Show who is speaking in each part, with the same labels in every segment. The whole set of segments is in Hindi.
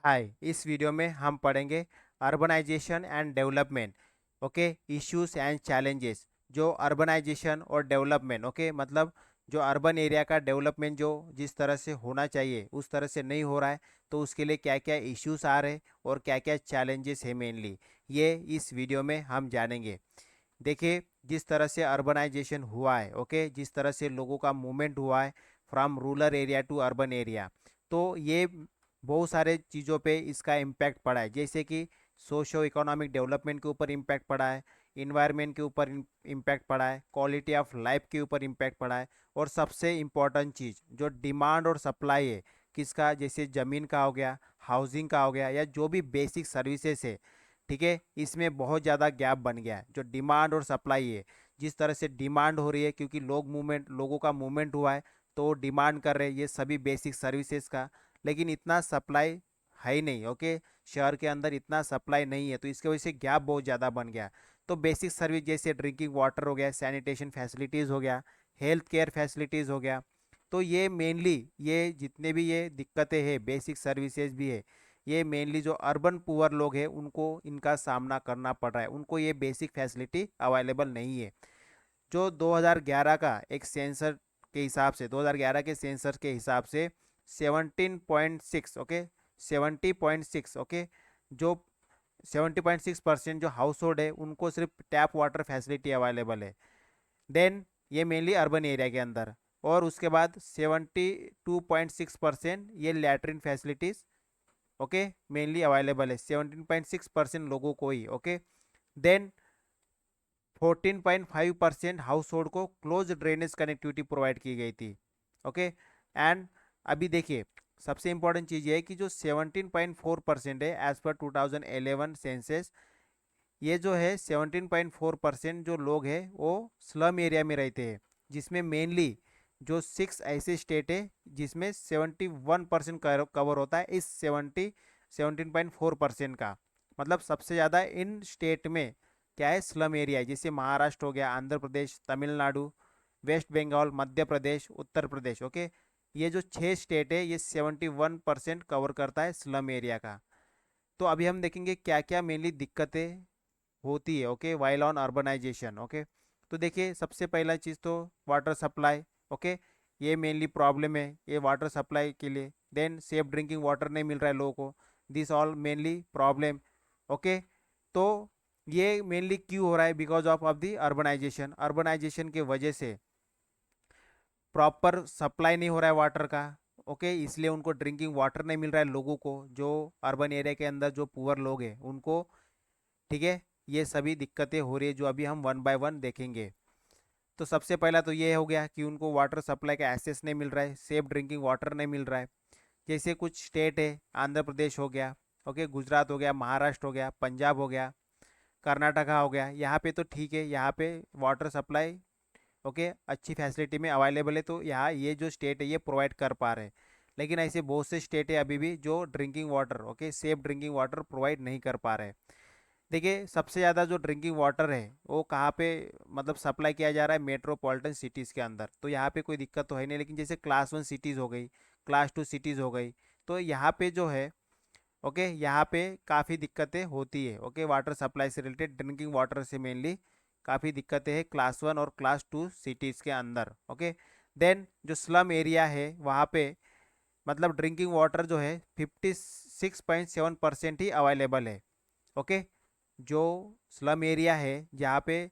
Speaker 1: हाय, इस वीडियो में हम पढ़ेंगे urbanisation and development. Okay, issues and challenges. जो अर्बनाइजेशन और डेवलपमेंट, ओके, मतलब जो अर्बन एरिया का डेवलपमेंट जो जिस तरह से होना चाहिए उस तरह से नहीं हो रहा है, तो उसके लिए क्या क्या इश्यूज आ रहे हैं और क्या क्या चैलेंजेस है मेनली, ये इस वीडियो में हम जानेंगे। देखिए, जिस तरह से अर्बनाइजेशन हुआ है, ओके, जिस तरह से लोगों का मूवमेंट हुआ है from rural area to urban area, तो ये बहुत सारे चीज़ों पे इसका इम्पैक्ट पड़ा है। जैसे कि सोशो इकोनॉमिक डेवलपमेंट के ऊपर इम्पैक्ट पड़ा है, इन्वायरमेंट के ऊपर इम्पैक्ट पड़ा है, क्वालिटी ऑफ लाइफ के ऊपर इम्पैक्ट पड़ा है, और सबसे इम्पॉर्टेंट चीज़ जो डिमांड और सप्लाई है किसका, जैसे ज़मीन का हो गया, हाउसिंग का हो गया, या जो भी बेसिक सर्विसेज है, ठीक है, इसमें बहुत ज़्यादा गैप बन गया है। जो डिमांड और सप्लाई है, जिस तरह से डिमांड हो रही है क्योंकि लोगों का मूवमेंट हुआ है, तो डिमांड कर रहे हैं ये सभी बेसिक सर्विसेज का, लेकिन इतना सप्लाई है ही नहीं। ओके, शहर के अंदर इतना सप्लाई नहीं है, तो इसकी वजह से गैप बहुत ज़्यादा बन गया। तो बेसिक सर्विस जैसे ड्रिंकिंग वाटर हो गया, सैनिटेशन फैसिलिटीज़ हो गया, हेल्थ केयर फैसिलिटीज़ हो गया, तो ये मेनली ये जितने भी ये दिक्कतें हैं, बेसिक सर्विसेज भी है, ये मेनली जो अर्बन पुअर लोग हैं उनको इनका सामना करना पड़ रहा है। उनको ये बेसिक फैसिलिटी अवेलेबल नहीं है। जो 2011 का एक सेंसर के हिसाब से, 2011 के सेंसर के हिसाब से 17.6, ओके, 70.6, ओके, जो 70.6% जो हाउस होल्ड है उनको सिर्फ टैप वाटर फैसिलिटी अवेलेबल है। देन ये मेनली अर्बन एरिया के अंदर, और उसके बाद 72.6% ये latrine facilities, okay, mainly available है 17.6% लोगों को ही। ओके, देन 14.5% हाउस होल्ड को क्लोज ड्रेनेज कनेक्टिविटी प्रोवाइड की गई थी। ओके, एंड अभी देखिए, सबसे इंपॉर्टेंट चीज़ ये है कि जो 17.4% है एज पर 2011 सेंसस, ये जो है 17.4% जो लोग हैं वो स्लम एरिया में रहते हैं, जिसमें मेनली जो 6 ऐसे स्टेट है जिसमें 71% कवर होता है इस 17.4% का। मतलब सबसे ज़्यादा इन स्टेट में क्या है, स्लम एरिया है, जैसे महाराष्ट्र हो गया, आंध्र प्रदेश, तमिलनाडु, वेस्ट बंगाल, मध्य प्रदेश, उत्तर प्रदेश। ओके, ये जो 6 स्टेट है ये 71% कवर करता है स्लम एरिया का। तो अभी हम देखेंगे क्या क्या मेनली दिक्कतें होती है, okay, while on urbanisation. Okay, तो देखिए, सबसे पहला चीज़ तो वाटर सप्लाई। ओके, ये मेनली प्रॉब्लम है ये वाटर सप्लाई के लिए। देन सेफ ड्रिंकिंग वाटर नहीं मिल रहा है लोगों को, this all mainly problem. Okay, तो ये मेनली क्यों हो रहा है, because of the urbanisation. Urbanisation के वजह से प्रॉपर सप्लाई नहीं हो रहा है वाटर का। ओके, इसलिए उनको ड्रिंकिंग वाटर नहीं मिल रहा है लोगों को, जो अर्बन एरिया के अंदर जो पुअर लोग हैं उनको, ठीक है। ये सभी दिक्कतें हो रही है जो अभी हम वन बाय वन देखेंगे। तो सबसे पहला तो ये हो गया कि उनको वाटर सप्लाई का एक्सेस नहीं मिल रहा है, सेफ ड्रिंकिंग वाटर नहीं मिल रहा है। जैसे कुछ स्टेट है, आंध्र प्रदेश हो गया, ओके, गुजरात हो गया, महाराष्ट्र हो गया, पंजाब हो गया, कर्नाटका हो गया, यहाँ पे तो ठीक है, यहाँ पे वाटर सप्लाई, ओके, अच्छी फैसिलिटी में अवेलेबल है, तो यहाँ ये जो स्टेट है ये प्रोवाइड कर पा रहे हैं। लेकिन ऐसे बहुत से स्टेट है अभी भी जो drinking water, okay, safe drinking water provide नहीं कर पा रहे। देखिए, सबसे ज़्यादा जो ड्रिंकिंग वाटर है वो कहाँ पे मतलब सप्लाई किया जा रहा है, मेट्रोपॉलिटन सिटीज़ के अंदर, तो यहाँ पे कोई दिक्कत तो है नहीं। लेकिन जैसे क्लास 1 सिटीज़ हो गई, क्लास 2 सिटीज़ हो गई, तो यहाँ पे जो है, ओके, यहाँ पे काफ़ी दिक्कतें होती है। ओके, वाटर सप्लाई से रिलेटेड, ड्रिंकिंग वाटर से मेनली काफ़ी दिक्कतें हैं क्लास 1 और क्लास 2 सिटीज़ के अंदर। ओके, देन जो स्लम एरिया है वहाँ पे मतलब ड्रिंकिंग वाटर जो है 56.7% ही अवेलेबल है। ओके, जो स्लम एरिया है जहाँ पे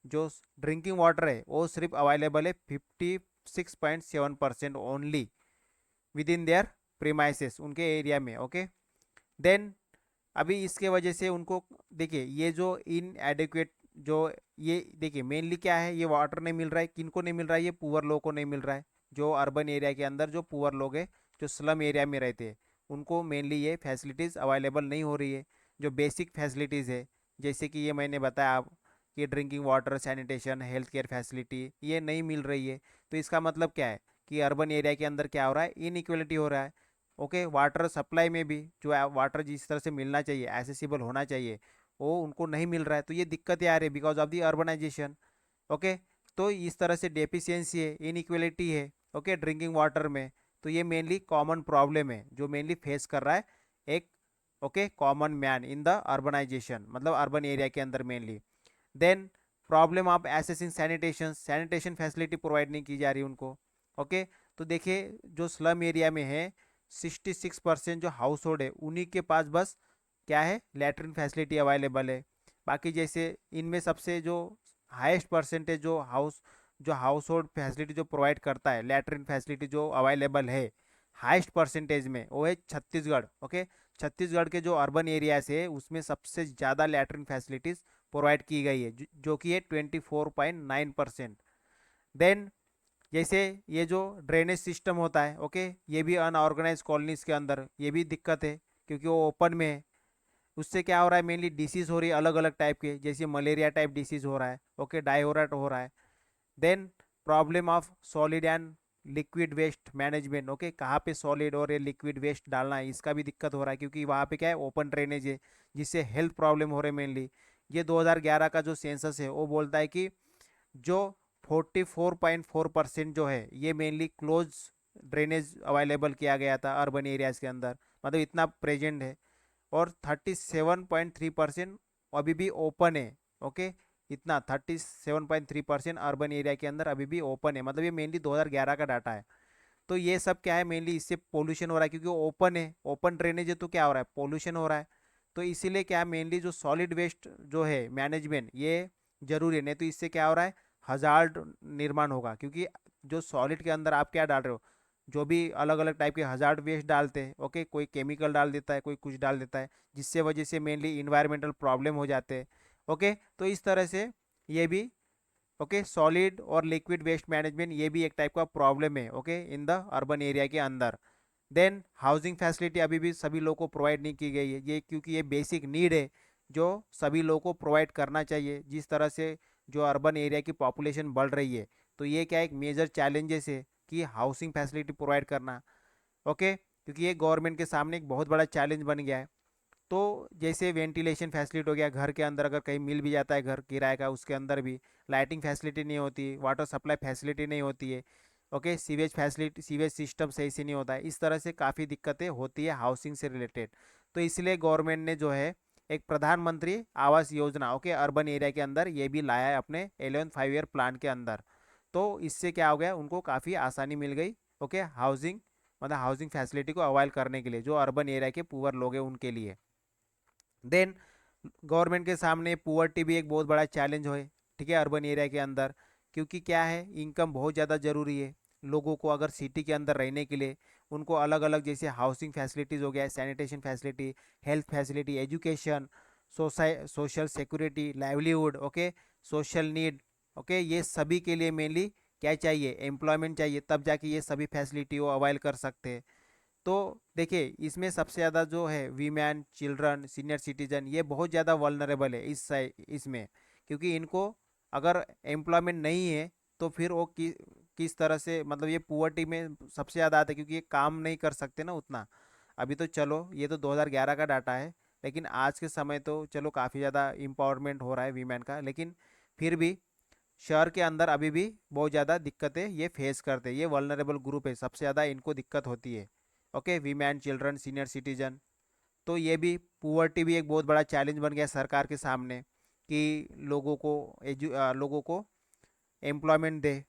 Speaker 1: जो ड्रिंकिंग वाटर है वो सिर्फ अवेलेबल है 56.7% only with in their premises, उनके एरिया में। ओके, देन अभी इसके वजह से उनको, देखिए, ये जो इन एडिक्वेट जो, ये देखिए मेनली क्या है, ये वाटर नहीं मिल रहा है, किनको नहीं मिल रहा है, ये पुअर लोगों को नहीं मिल रहा है। जो अर्बन एरिया के अंदर जो पुअर लोग हैं, जो स्लम एरिया में रहते हैं, उनको मेनली ये फैसिलिटीज़ अवेलेबल नहीं हो रही है। जो बेसिक फैसिलिटीज़ है, जैसे कि ये मैंने बताया आप कि drinking water, sanitation, health care facility ये नहीं मिल रही है। तो इसका मतलब क्या है कि अर्बन एरिया के अंदर क्या हो रहा है, इनइक्वलिटी हो रहा है। ओके, वाटर सप्लाई में भी जो वाटर जिस तरह से मिलना चाहिए, एसेसिबल होना चाहिए, वो उनको नहीं मिल रहा है, तो ये दिक्कतें आ रही है because of the urbanisation. Okay, तो इस तरह से डेफिशिएंसी है, इनइक्वलिटी है, ओके, ड्रिंकिंग वाटर में। तो ये मेनली कॉमन प्रॉब्लम है जो मेनली फेस कर रहा है एक okay common man in the urbanisation, मतलब अर्बन एरिया के अंदर mainly. Then problem of accessing sanitation, sanitation facility provide नहीं की जा रही उनको। ओके तो देखिए जो स्लम एरिया में है 66% जो हाउस होल्ड है उन्हीं के पास बस क्या है लैट्रिन फैसिलिटी अवेलेबल है। बाकी जैसे इनमें सबसे जो हाईएस्ट परसेंटेज जो हाउस होल्ड फैसिलिटी जो प्रोवाइड करता है लैट्रिन फैसिलिटी जो अवेलेबल है हाईएस्ट परसेंटेज में वो है छत्तीसगढ़। ओके छत्तीसगढ़ के जो अर्बन एरियाज है उसमें सबसे ज़्यादा लैट्रिन फैसिलिटीज़ प्रोवाइड की गई है जो कि है 24.9%। देन जैसे ये जो ड्रेनेज सिस्टम होता है ओके ये भी अनऑर्गेनाइज कॉलोनीज के अंदर ये भी दिक्कत है क्योंकि वो ओपन में है। उससे क्या हो रहा है मेनली डिसीज़ हो रही है अलग अलग टाइप के, जैसे मलेरिया टाइप डिसीज़ हो रहा है ओके डायरिया हो रहा है। Then problem of solid and liquid waste management, okay कहाँ पे सॉलिड और ये लिक्विड वेस्ट डालना है इसका भी दिक्कत हो रहा है क्योंकि वहाँ पे क्या है ओपन ड्रेनेज है जिससे हेल्थ प्रॉब्लम हो रहे हैं मेनली। ये 2011 का जो सेंसस है वो बोलता है कि जो 44.4% जो है ये मेनली क्लोज ड्रेनेज अवेलेबल किया गया था अर्बन एरियाज़ के अंदर, मतलब इतना प्रेजेंट है। और 37.3% अभी भी ओपन है। ओके इतना 37.3% अर्बन एरिया के अंदर अभी भी ओपन है, मतलब ये मेनली 2011 का डाटा है। तो ये सब क्या है मेनली इससे पोल्यूशन हो रहा है क्योंकि ओपन है, ओपन ड्रेनेज है तो क्या हो रहा है पोल्यूशन हो रहा है। तो इसीलिए क्या मेनली जो सॉलिड वेस्ट जो है मैनेजमेंट ये जरूरी है, नहीं तो इससे क्या हो रहा है हजार्ड निर्माण होगा क्योंकि जो सॉलिड के अंदर आप क्या डाल रहे हो जो भी अलग अलग टाइप के हजार्ड वेस्ट डालते हैं ओके कोई केमिकल डाल देता है कोई कुछ डाल देता है जिससे वजह से मेनली इन्वायरमेंटल प्रॉब्लम हो जाते हैं। ओके तो इस तरह से ये भी ओके सॉलिड और लिक्विड वेस्ट मैनेजमेंट ये भी एक टाइप का प्रॉब्लम है okay in the urban area के अंदर। देन हाउसिंग फैसिलिटी अभी भी सभी लोगों को प्रोवाइड नहीं की गई है ये क्योंकि ये बेसिक नीड है जो सभी लोगों को प्रोवाइड करना चाहिए। जिस तरह से जो अर्बन एरिया की पॉपुलेशन बढ़ रही है तो ये क्या एक मेजर चैलेंजेस है कि हाउसिंग फैसिलिटी प्रोवाइड करना। ओके क्योंकि ये गवर्नमेंट के सामने एक बहुत बड़ा चैलेंज बन गया है। तो जैसे वेंटिलेशन फैसिलिटी हो गया, घर के अंदर अगर कहीं मिल भी जाता है घर किराए का उसके अंदर भी लाइटिंग फैसिलिटी नहीं होती, वाटर सप्लाई फैसिलिटी नहीं होती है। Okay sewage facility sewage system सही से नहीं होता है, इस तरह से काफ़ी दिक्कतें होती है हाउसिंग से रिलेटेड। तो इसलिए गवर्नमेंट ने जो है एक प्रधानमंत्री Awas Yojana okay urban area के अंदर ये भी लाया है अपने 11 5 ईयर प्लान के अंदर। तो इससे क्या हो गया उनको काफ़ी आसानी मिल गई ओके हाउसिंग मतलब हाउसिंग फैसिलिटी को अवॉइड करने के लिए जो अर्बन एरिया के पुअर लोग हैं उनके लिए। देन गवर्नमेंट के सामने पुअर्टी भी एक बहुत बड़ा चैलेंज है ठीक है अर्बन एरिया के अंदर, क्योंकि क्या है इनकम बहुत ज़्यादा ज़रूरी है लोगों को अगर सिटी के अंदर रहने के लिए। उनको अलग अलग जैसे हाउसिंग फैसिलिटीज़ हो गया, sanitation facility, health facility, education, social security, livelihood okay social need okay ये सभी के लिए मेनली क्या चाहिए एम्प्लॉयमेंट चाहिए, तब जाके ये सभी फैसिलिटी वो अवाइल कर सकते हैं। तो देखिए इसमें सबसे ज़्यादा जो है वीमेन, चिल्ड्रन, सीनियर सिटीजन ये बहुत ज़्यादा वल्नरेबल है इसमें, क्योंकि इनको अगर एम्प्लॉयमेंट नहीं है तो फिर वो किस तरह से मतलब ये पुअर्टी में सबसे ज़्यादा आता है क्योंकि ये काम नहीं कर सकते ना उतना। अभी तो चलो ये तो 2011 का डाटा है, लेकिन आज के समय तो चलो काफ़ी ज़्यादा इम्पावरमेंट हो रहा है वीमेन का, लेकिन फिर भी शहर के अंदर अभी भी बहुत ज़्यादा दिक्कतें ये फेस करते हैं। ये वल्नरेबल ग्रुप है, सबसे ज़्यादा इनको दिक्कत होती है okay women, children, senior citizen. तो ये भी पुअर्टी भी एक बहुत बड़ा चैलेंज बन गया सरकार के सामने कि लोगों को एम्प्लॉयमेंट दे।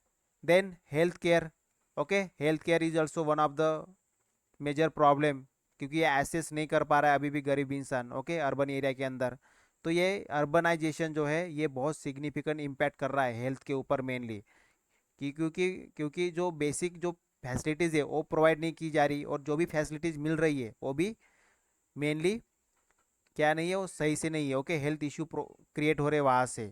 Speaker 1: Then health care okay health care is also one of the major problem क्योंकि ये एसेस नहीं कर पा रहा है अभी भी गरीब इंसान ओके अर्बन एरिया के अंदर। तो ये अर्बनाइजेशन जो है ये बहुत सिग्निफिकेंट इम्पैक्ट कर रहा है हेल्थ के ऊपर मेनली कि क्योंकि जो बेसिक जो फैसिलिटीज़ है वो प्रोवाइड नहीं की जा रही और जो भी फैसिलिटीज़ मिल रही है वो भी मेनली क्या नहीं है वो सही से नहीं है ओके हेल्थ इशू क्रिएट हो रहे वहाँ से।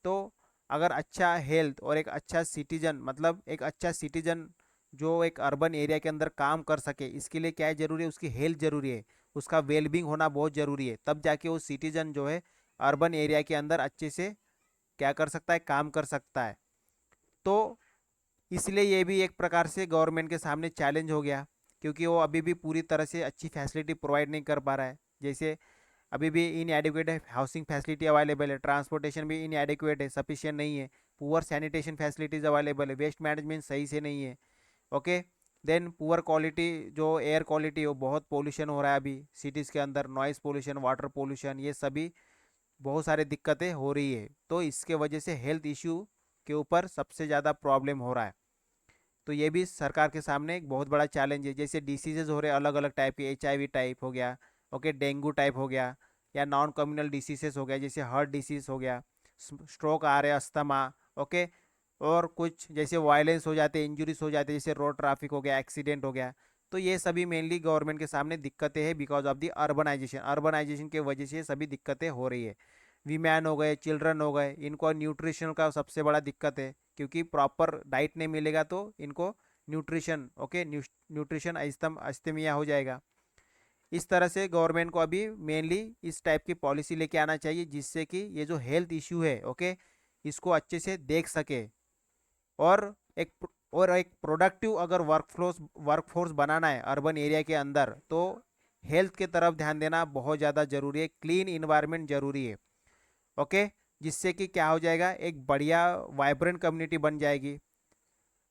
Speaker 1: तो अगर अच्छा हेल्थ और एक अच्छा सिटीजन मतलब एक अच्छा सिटीजन जो एक अर्बन एरिया के अंदर काम कर सके इसके लिए क्या है ज़रूरी है उसकी हेल्थ ज़रूरी है, उसका वेलबींग होना बहुत ज़रूरी है, तब जाके वो सिटीजन जो है अर्बन एरिया के अंदर अच्छे से क्या कर सकता है काम कर सकता है। तो इसलिए ये भी एक प्रकार से गवर्नमेंट के सामने चैलेंज हो गया क्योंकि वो अभी भी पूरी तरह से अच्छी फैसिलिटी प्रोवाइड नहीं कर पा रहा है। जैसे अभी भी इन एडिक्वेट है हाउसिंग फैसिलिटी अवेलेबल है, ट्रांसपोर्टेशन भी इन एडिक्वेट है सफिशियंट नहीं है, पुअर सैनिटेशन फैसिलिटीज़ अवेलेबल है, वेस्ट मैनेजमेंट सही से नहीं है ओके। देन पुअर क्वालिटी, जो एयर क्वालिटी वो बहुत पोल्यूशन हो रहा है अभी सिटीज़ के अंदर, नॉइज़ पोल्यूशन, वाटर पोल्यूशन, ये सभी बहुत सारी दिक्कतें हो रही है। तो इसके वजह से हेल्थ इश्यू के ऊपर सबसे ज़्यादा प्रॉब्लम हो रहा है। तो ये भी सरकार के सामने एक बहुत बड़ा चैलेंज है। जैसे डिसीजेज हो रहे हैं अलग अलग टाइप के, HIV टाइप हो गया, ओके, डेंगू टाइप हो गया, या नॉन कम्युनल डिसीजेस हो गया जैसे हार्ट डिसीज हो गया, स्ट्रोक आ रहे हैं, अस्थमा, ओके, और कुछ जैसे वायलेंस हो जाते, इंजरीज हो जाते, जैसे रोड ट्रैफिक हो गया, एक्सीडेंट हो गया। तो ये सभी मेनली गवर्नमेंट के सामने दिक्कतें हैं because of the urbanisation. Urbanisation के वजह से सभी दिक्कतें हो रही है। वीमैन हो गए, चिल्ड्रन हो गए, इनको न्यूट्रिशन का सबसे बड़ा दिक्कत है, क्योंकि प्रॉपर डाइट नहीं मिलेगा तो इनको न्यूट्रिशन, ओके, न्यूट्रिशन अस्थमिया हो जाएगा। इस तरह से गवर्नमेंट को अभी मेनली इस टाइप की पॉलिसी लेके आना चाहिए जिससे कि ये जो हेल्थ इश्यू है, ओके, इसको अच्छे से देख सके। और एक प्रोडक्टिव अगर वर्कफोर्स बनाना है अर्बन एरिया के अंदर, तो हेल्थ के तरफ ध्यान देना बहुत ज़्यादा ज़रूरी है, क्लीन इन्वायरमेंट ज़रूरी है, ओके, जिससे कि क्या हो जाएगा, एक बढ़िया वाइब्रेंट कम्युनिटी बन जाएगी।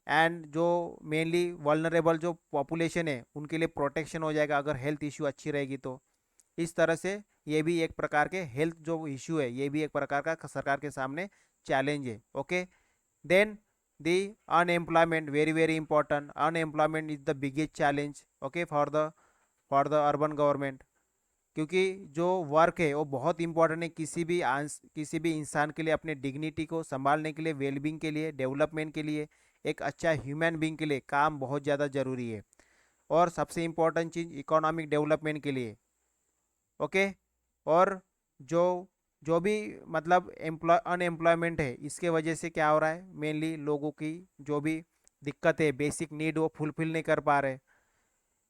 Speaker 1: एंड जो मेनली वल्नरेबल जो पॉपुलेशन है उनके लिए प्रोटेक्शन हो जाएगा अगर हेल्थ इश्यू अच्छी रहेगी तो। इस तरह से ये भी एक प्रकार के हेल्थ जो इश्यू है, ये भी एक प्रकार का सरकार के सामने चैलेंज है, okay. Then the unemployment, very very important, unemployment is the biggest challenge, okay, for the urban government. क्योंकि जो वर्क है वो बहुत इंपॉर्टेंट है किसी भी इंसान के लिए, अपने डिग्निटी को संभालने के लिए, वेलबींग के लिए, डेवलपमेंट के लिए, एक अच्छा ह्यूमन बींग के लिए काम बहुत ज़्यादा ज़रूरी है। और सबसे इम्पोर्टेंट चीज़ इकोनॉमिक डेवलपमेंट के लिए, ओके। और जो जो भी मतलब अनएम्प्लॉयमेंट है, इसके वजह से क्या हो रहा है, मेनली लोगों की जो भी दिक्कत है, बेसिक नीड वो फुलफिल नहीं कर पा रहे,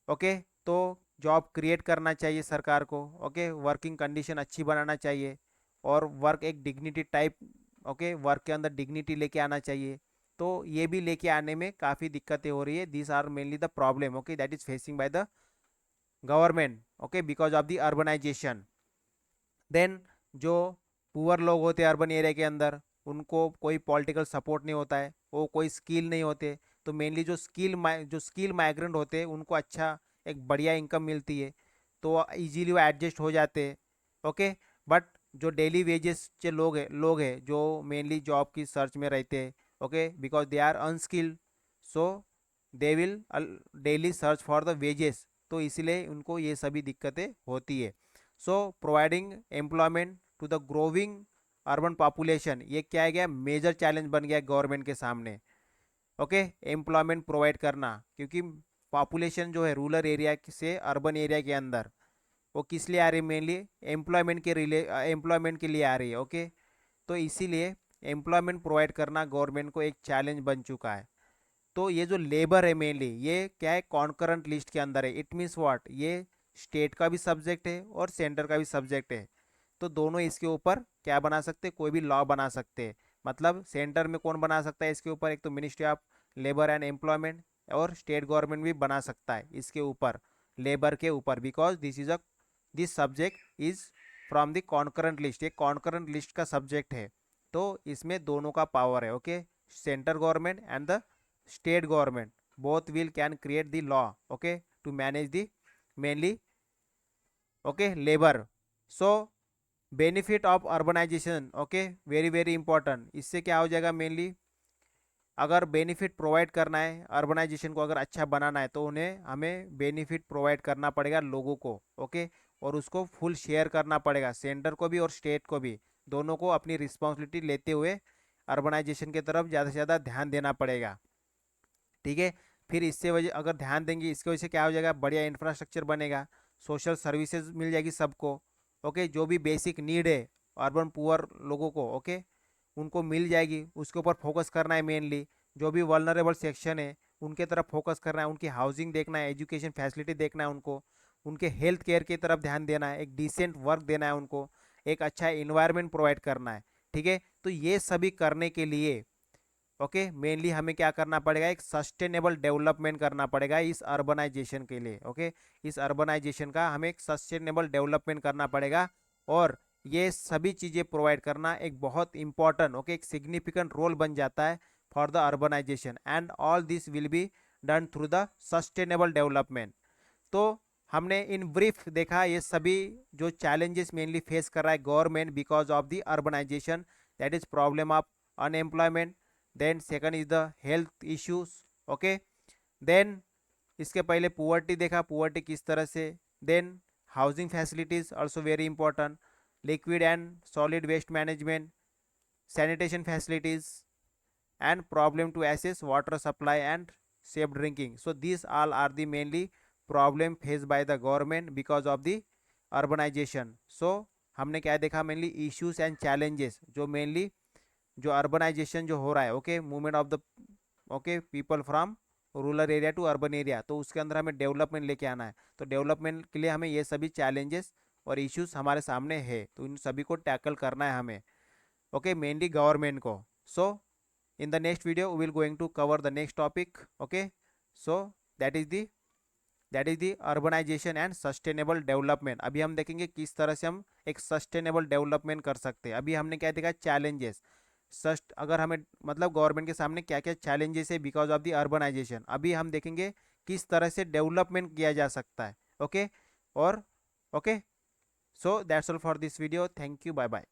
Speaker 1: ओके। तो जॉब क्रिएट करना चाहिए सरकार को, ओके, वर्किंग कंडीशन अच्छी बनाना चाहिए, और वर्क एक डिग्निटी टाइप, ओके, वर्क के अंदर डिग्निटी लेके आना चाहिए। तो ये भी लेके आने में काफ़ी दिक्कतें हो रही है। This are mainly the problem, okay, that is facing by the government, okay, because of the urbanisation. Then जो पुअर लोग होते हैं अर्बन एरिया के अंदर, उनको कोई पॉलिटिकल सपोर्ट नहीं होता है, वो कोई स्किल नहीं होते। तो मेनली जो स्किल माइग्रेंट होते हैं उनको अच्छा एक बढ़िया इनकम मिलती है, तो इजीली वो एडजस्ट हो जाते हैं, ओके। बट जो डेली वेजेस के लोग हैं जो मेनली जॉब की सर्च में रहते हैं, okay, because they are unskilled, so they will daily search for the wages, तो इसलिए उनको ये सभी दिक्कतें होती है। So providing employment to the growing urban population, ये क्या है, गया मेजर चैलेंज बन गया गवर्नमेंट के सामने, ओके, एम्प्लॉयमेंट प्रोवाइड करना। क्योंकि पॉपुलेशन जो है रूरल एरिया से अर्बन एरिया के अंदर, वो किस लिए आ रही है, मेनली एम्प्लॉयमेंट के लिए आ रही है, ओके। तो इसीलिए एम्प्लॉयमेंट प्रोवाइड करना गवर्नमेंट को एक चैलेंज बन चुका है। तो ये जो लेबर है मेनली, ये क्या है, कॉन्करेंट लिस्ट के अंदर है। इट मीन्स व्हाट, ये स्टेट का भी सब्जेक्ट है और सेंटर का भी सब्जेक्ट है। तो दोनों इसके ऊपर क्या बना सकते हैं, कोई भी लॉ बना सकते हैं। मतलब सेंटर में कौन बना सकता है इसके ऊपर, एक तो ministry of labour and employment, और स्टेट गवर्नमेंट भी बना सकता है इसके ऊपर, लेबर के ऊपर, because this subject is from the concurrent list, ये कॉन्करेंट लिस्ट का सब्जेक्ट है। तो इसमें दोनों का पावर है, okay, centre government and the state government both will can create the law, okay, to manage the mainly, okay, labor. So benefit of urbanization, okay, very very important। इससे क्या हो जाएगा, मेनली अगर बेनिफिट प्रोवाइड करना है, अर्बनाइजेशन को अगर अच्छा बनाना है, तो उन्हें हमें बेनिफिट प्रोवाइड करना पड़ेगा लोगों को, ओके, और उसको फुल शेयर करना पड़ेगा, सेंटर को भी और स्टेट को भी, दोनों को अपनी रिस्पॉन्सिबिलिटी लेते हुए अर्बनाइजेशन की तरफ ज़्यादा से ज़्यादा ध्यान देना पड़ेगा, ठीक है। फिर इससे वजह अगर ध्यान देंगे, इसकी वजह से क्या हो जाएगा, बढ़िया इंफ्रास्ट्रक्चर बनेगा, सोशल सर्विसेज मिल जाएगी सबको, ओके, जो भी बेसिक नीड है अर्बन पुअर लोगों को, ओके, उनको मिल जाएगी। उसके ऊपर फोकस करना है मेनली, जो भी वल्नरेबल सेक्शन है उनके तरफ फोकस करना है, उनकी हाउसिंग देखना है, एजुकेशन फैसिलिटी देखना है उनको, उनके हेल्थ केयर की तरफ ध्यान देना है, एक डिसेंट वर्क देना है उनको, एक अच्छा इन्वायरमेंट प्रोवाइड करना है, ठीक है। तो ये सभी करने के लिए, ओके, मेनली हमें क्या करना पड़ेगा, एक सस्टेनेबल डेवलपमेंट करना पड़ेगा इस अर्बनाइजेशन के लिए, ओके। इस अर्बनाइजेशन का हमें एक सस्टेनेबल डेवलपमेंट करना पड़ेगा, और ये सभी चीज़ें प्रोवाइड करना एक बहुत इंपॉर्टेंट, ओके, एक सिग्निफिकेंट रोल बन जाता है for the urbanisation, and all this will be done through the sustainable development. तो हमने इन ब्रीफ देखा ये सभी जो चैलेंजेस मेनली फेस कर रहा है government because of the urbanisation, that is problem of unemployment. Then second is the health issues, okay. Then इसके पहले पुअर्टी देखा, पुअर्टी किस तरह से। Then housing facilities also very important, liquid and solid waste management, sanitation facilities, and problem to access water supply and safe drinking. So these all are the mainly problem faced by the government because of the urbanization. So हमने क्या देखा, मेनली इश्यूज एंड चैलेंजेस जो मेनली जो अर्बनाइजेशन जो हो रहा है, okay, movement of the okay people from rural area to urban area, तो उसके अंदर हमें डेवलपमेंट लेके आना है। तो डेवलपमेंट के लिए हमें ये सभी चैलेंजेस और इश्यूज हमारे सामने है, तो इन सभी को टैकल करना है हमें, okay, mainly government को। so in the next video we will going to cover the next topic, okay। so that is the urbanization and sustainable development। अभी हम देखेंगे किस तरह से हम एक सस्टेनेबल डेवलपमेंट कर सकते हैं। अभी हमने क्या देखा, चैलेंजेस, अगर हमें मतलब गवर्नमेंट के सामने क्या क्या चैलेंजेस है बिकॉज ऑफ द अर्बनाइजेशन। अभी हम देखेंगे किस तरह से डेवलपमेंट किया जा सकता है, ओके। और okay, so that's all for this video, thank you, bye bye.